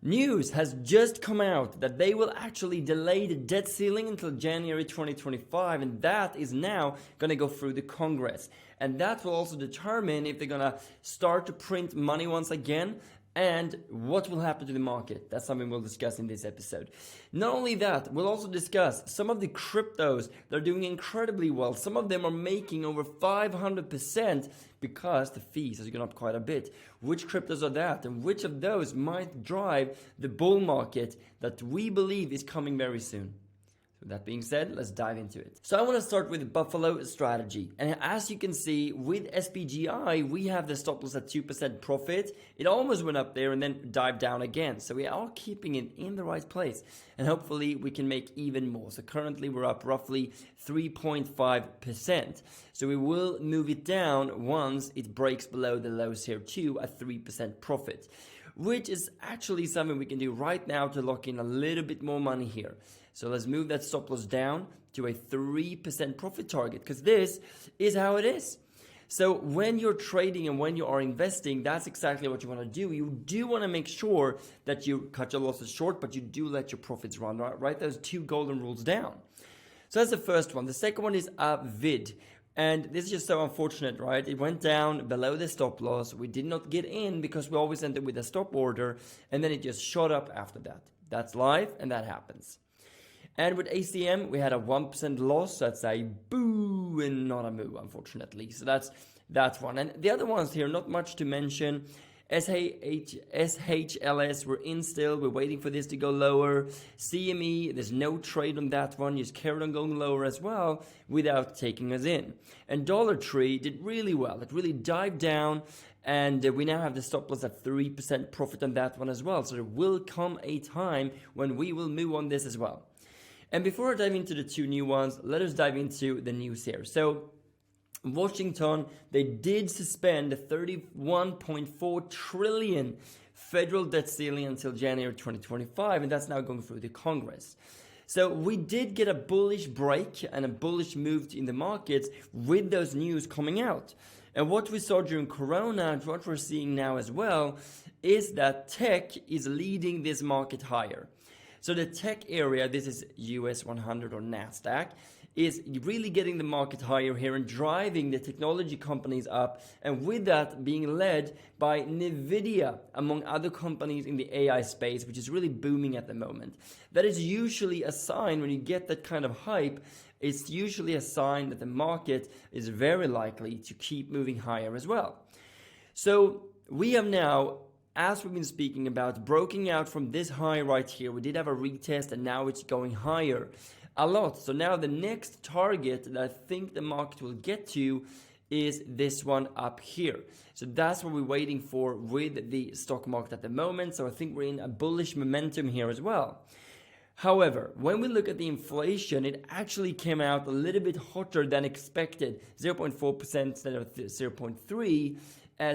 News has just come out that they will actually delay the debt ceiling until January 2025, and that is now going to go through the Congress. And that will also determine if they're going to start to print money once again and what will happen to the market. That's something we'll discuss in this episode. Not only that, we'll also discuss some of the cryptos that are doing incredibly well. Some of them are making over 500% because the fees has gone up quite a bit. Which cryptos are that, and which of those might drive the bull market that we believe is coming very soon? With that being said, let's dive into it. So I want to start with Buffalo strategy. And as you can see, with SPGI, we have the stop loss at 2% profit. It almost went up there and then dived down again. So we are keeping it in the right place. And hopefully we can make even more. So currently we're up roughly 3.5%. So we will move it down once it breaks below the lows here too at 3% profit, which is actually something we can do right now to lock in a little bit more money here. So let's move that stop loss down to a 3% profit target, because this is how it is. So when you're trading and when you are investing, that's exactly what you want to do. You do want to make sure that you cut your losses short, but you do let your profits run, right? Write those two golden rules down. So that's the first one. The second one is VID. And this is just so unfortunate, right? It went down below the stop loss. We did not get in because we always ended with a stop order, and then it just shot up after that. That's life, and that happens. And with ACM, we had a 1% loss. That's a boo and not a moo, unfortunately. So that's one. And the other ones here, not much to mention. SHLS, we're in still. We're waiting for this to go lower. CME, there's no trade on that one. Just carried on going lower as well without taking us in. And Dollar Tree did really well. It really dived down. And we now have the stop loss at 3% profit on that one as well. So there will come a time when we will move on this as well. And before I dive into the two new ones, let us dive into the news here. So Washington, they did suspend the $31.4 trillion federal debt ceiling until January 2025, and that's now going through the Congress. So we did get a bullish break and a bullish move in the markets with those news coming out. And what we saw during Corona and what we're seeing now as well is that tech is leading this market higher. So the tech area, this is US 100 or NASDAQ, is really getting the market higher here and driving the technology companies up, and with that being led by NVIDIA, among other companies in the AI space, which is really booming at the moment. That is usually a sign when you get that kind of hype. It's usually a sign that the market is very likely to keep moving higher as well. So we have now, as we've been speaking about, broken out from this high right here. We did have a retest and now it's going higher a lot. So now the next target that I think the market will get to is this one up here. So that's what we're waiting for with the stock market at the moment. So I think we're in a bullish momentum here as well. However, when we look at the inflation, it actually came out a little bit hotter than expected, 0.4% instead of 0.3%.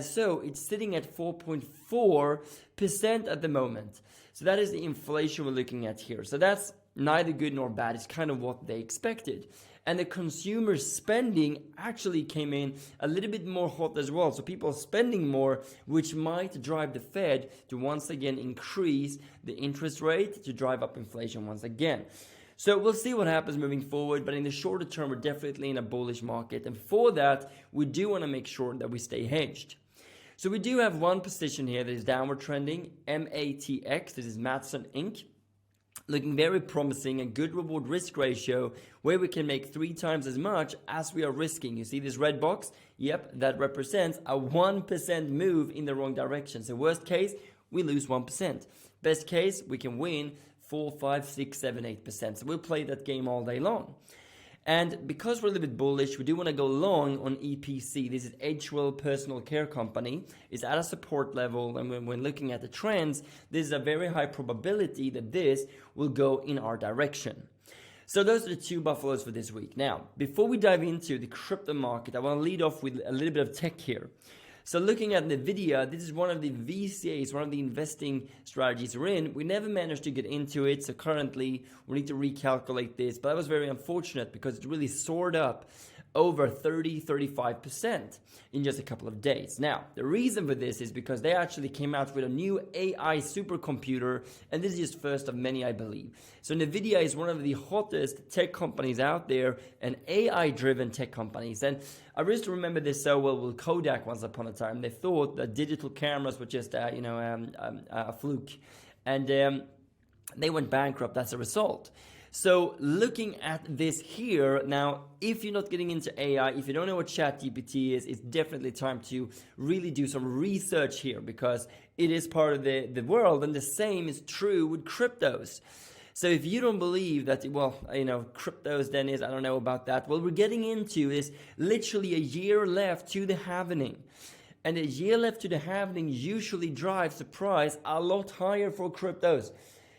So it's sitting at 4.4% at the moment. So that is the inflation we're looking at here. So that's neither good nor bad. It's kind of what they expected. And the consumer spending actually came in a little bit more hot as well. So people are spending more, which might drive the Fed to once again increase the interest rate to drive up inflation once again. So we'll see what happens moving forward, but in the shorter term, we're definitely in a bullish market. And for that, we do want to make sure that we stay hedged. So we do have one position here that is downward trending, MATX. This is Matson Inc. Looking very promising, a good reward risk ratio where we can make 3 times as much as we are risking. You see this red box? Yep, that represents a 1% move in the wrong direction. So worst case, we lose 1%. Best case, we can win 4, 5, 6, 7, 8%. So we'll play that game all day long. And because we're a little bit bullish, we do want to go long on EPC. This is Edgewell Personal Care Company. It's at a support level, and when looking at the trends, there's a very high probability that this will go in our direction. So those are the two buffaloes for this week. Now, before we dive into the crypto market, I want to lead off with a little bit of tech here. So looking at NVIDIA, this is one of the VCAs, one of the investing strategies we're in. We never managed to get into it, so currently we need to recalculate this. But that was very unfortunate because it really soared up over 30-35% in just a couple of days. Now, the reason for this is because they actually came out with a new AI supercomputer, and this is just first of many, I believe. So NVIDIA is one of the hottest tech companies out there, and AI-driven tech companies. And I just remember this so well with Kodak once upon a time. They thought that digital cameras were just a fluke, and they went bankrupt as a result. So looking at this here, now, if you're not getting into AI, if you don't know what ChatGPT is, it's definitely time to really do some research here, because it is part of the world, and the same is true with cryptos. So if you don't believe that, cryptos then is, I don't know about that. Well, we're getting into is literally a year left to the halvening. And a year left to the halvening usually drives the price a lot higher for cryptos.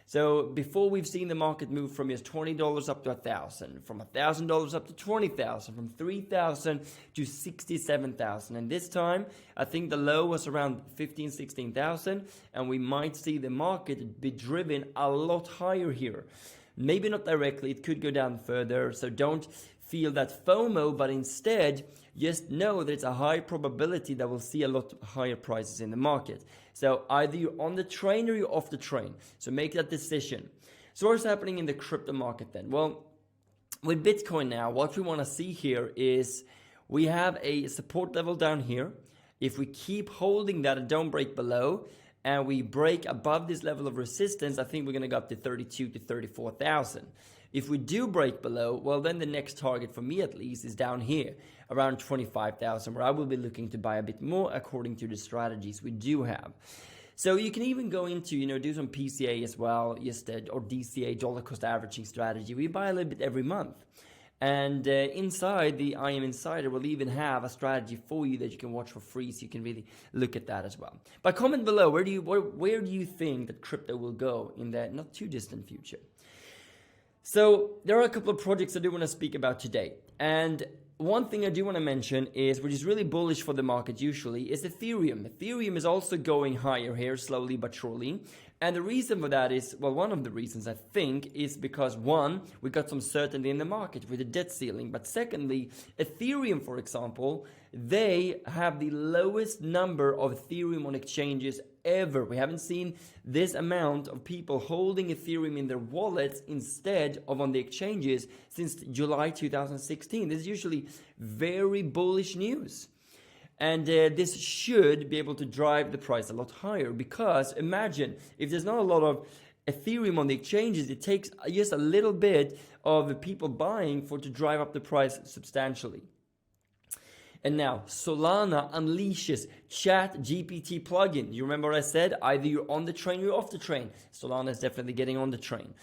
So before, we've seen the market move from just $20 up to $1,000, from $1,000 up to $20,000, from $3,000 to $67,000. And this time, I think the low was around $15,000, $16,000, and we might see the market be driven a lot higher here. Maybe not directly, it could go down further, so don't feel that FOMO, but instead just know that it's a high probability that we'll see a lot higher prices in the market. So either you're on the train or you're off the train. So make that decision. So what's happening in the crypto market then? Well, with Bitcoin now, what we want to see here is we have a support level down here. If we keep holding that and don't break below, and we break above this level of resistance, I think we're going to go up to 32 to 34,000. If we do break below, well, then the next target for me at least is down here, around 25,000, where I will be looking to buy a bit more according to the strategies we do have. So you can even go into, do some PCA as well, or DCA, dollar cost averaging strategy. We buy a little bit every month. And inside the IM Insider, we'll even have a strategy for you that you can watch for free, so you can really look at that as well. But comment below, where do you think that crypto will go in the not too distant future? So there are a couple of projects I do want to speak about today. And one thing I do want to mention is, which is really bullish for the market usually, is Ethereum. Ethereum is also going higher here, slowly but surely. And the reason for that is, well, one of the reasons I think is because, one, we got some certainty in the market with the debt ceiling. But secondly, Ethereum, for example, they have the lowest number of Ethereum on exchanges ever. We haven't seen this amount of people holding Ethereum in their wallets instead of on the exchanges since July 2016. This is usually very bullish news. And this should be able to drive the price a lot higher, because imagine if there's not a lot of Ethereum on the exchanges, it takes just a little bit of people buying to drive up the price substantially. And now Solana unleashes ChatGPT plugin. You remember what I said? Either you're on the train or you're off the train. Solana is definitely getting on the train.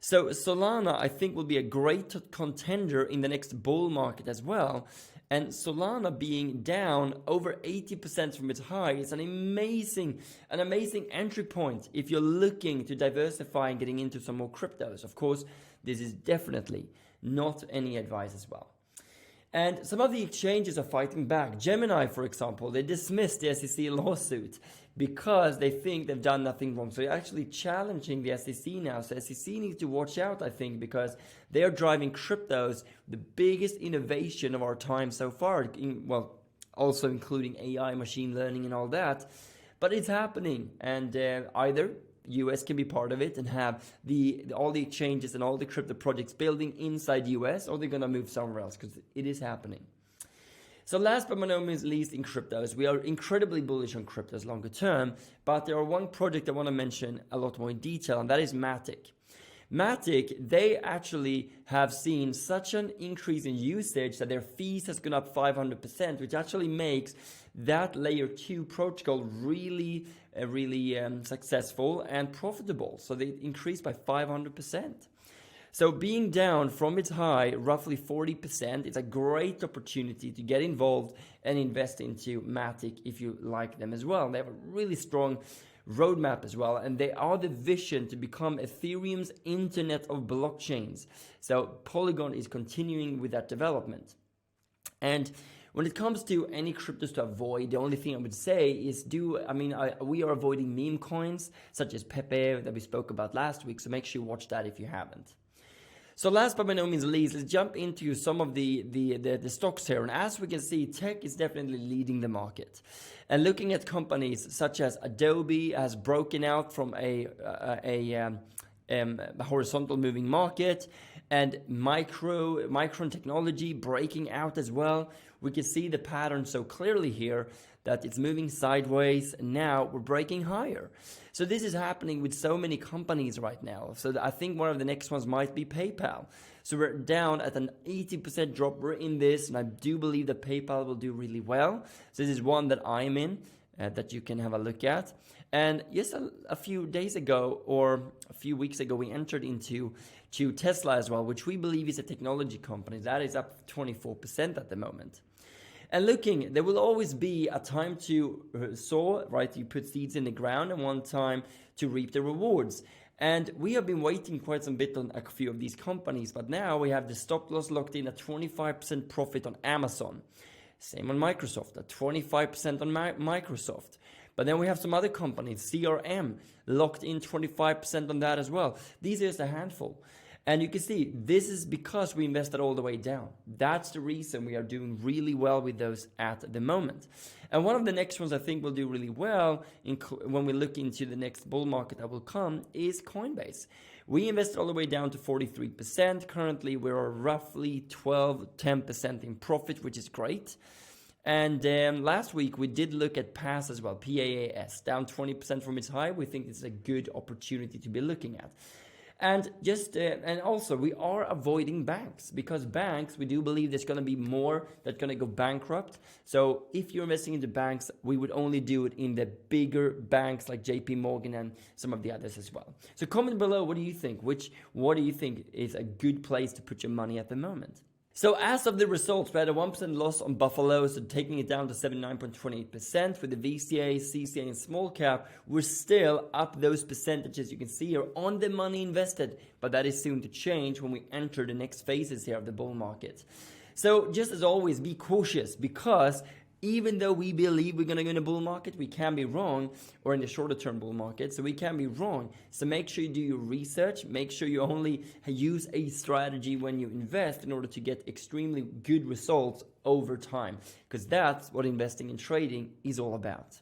So Solana, I think, will be a great contender in the next bull market as well. And Solana being down over 80% from its high is an amazing entry point if you're looking to diversify and getting into some more cryptos. Of course, this is definitely not any advice as well. And some of the exchanges are fighting back. Gemini, for example, they dismissed the SEC lawsuit because they think they've done nothing wrong. So they're actually challenging the SEC now. So SEC needs to watch out, I think, because they are driving cryptos, the biggest innovation of our time so far. Also including AI, machine learning and all that. But it's happening, and either US can be part of it and have all the exchanges and all the crypto projects building inside US, or they're going to move somewhere else, because it is happening. So last but by no means least in cryptos, we are incredibly bullish on cryptos longer term, but there are one project I want to mention a lot more in detail, and that is Matic. Matic, they actually have seen such an increase in usage that their fees has gone up 500%, which actually makes that layer 2 protocol really successful and profitable. So they increased by 500%. So being down from its high, roughly 40%, is a great opportunity to get involved and invest into Matic if you like them as well. They have a really strong roadmap as well, and they are the vision to become Ethereum's internet of blockchains. So Polygon is continuing with that development. And when it comes to any cryptos to avoid, the only thing I would say is we are avoiding meme coins such as Pepe that we spoke about last week, so make sure you watch that if you haven't. So last but by no means least, let's jump into some of the stocks here. And as we can see, tech is definitely leading the market. And looking at companies such as Adobe has broken out from a horizontal moving market, and Micron Technology breaking out as well. We can see the pattern so clearly here that it's moving sideways, and now we're breaking higher. So this is happening with so many companies right now. So I think one of the next ones might be PayPal. So we're down at an 80% drop. We're in this, and I do believe that PayPal will do really well. So this is one that I'm in, that you can have a look at. And yes, a few days ago or a few weeks ago, we entered into Tesla as well, which we believe is a technology company. That is up 24% at the moment. And looking, there will always be a time to sow, right? You put seeds in the ground, and one time to reap the rewards. And we have been waiting quite some bit on a few of these companies, but now we have the stop loss locked in at 25% profit on Amazon. Same on Microsoft, at 25% on Microsoft. But then we have some other companies, CRM, locked in 25% on that as well. These are just a handful. And you can see, this is because we invested all the way down. That's the reason we are doing really well with those at the moment. And one of the next ones I think will do really well when we look into the next bull market that will come is Coinbase. We invested all the way down to 43%. Currently, we're roughly 10% in profit, which is great. And last week, we did look at PAS as well, PAAS, down 20% from its high. We think it's a good opportunity to be looking at. And and also we are avoiding banks, because banks, we do believe there's going to be more that's going to go bankrupt. So if you're investing into banks, we would only do it in the bigger banks like JP Morgan and some of the others as well. So comment below, what do you think? What do you think is a good place to put your money at the moment? So as of the results, we had a 1% loss on Buffalo, so taking it down to 79.28%. With the VCA, CCA, and small cap, we're still up those percentages you can see here on the money invested, but that is soon to change when we enter the next phases here of the bull market. So just as always, be cautious, because even though we believe we're going to go in a bull market, we can be wrong, or in the shorter term bull market, so we can be wrong. So make sure you do your research, make sure you only use a strategy when you invest in order to get extremely good results over time, because that's what investing and trading is all about.